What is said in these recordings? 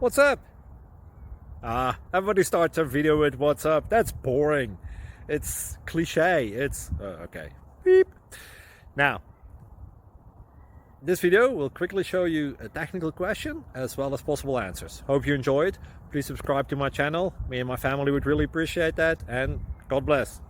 What's up? Everybody starts a video with what's up. That's boring. It's cliche. It's okay. Beep. Now, this video will quickly show you a technical question as well as possible answers. Hope you enjoyed. Please subscribe to my channel. Me and my family would really appreciate that, and God bless.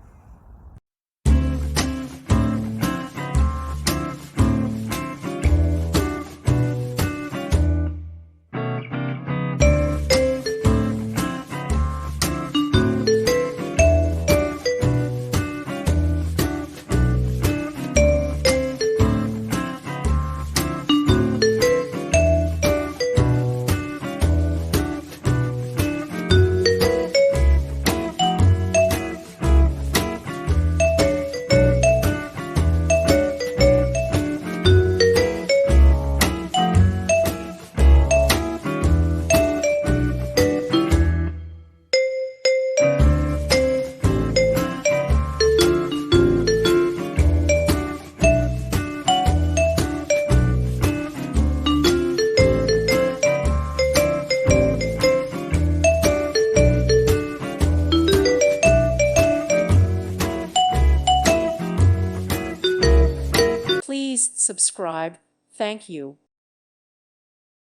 Please subscribe. Thank you.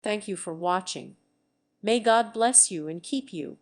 Thank you for watching. May God bless you and keep you.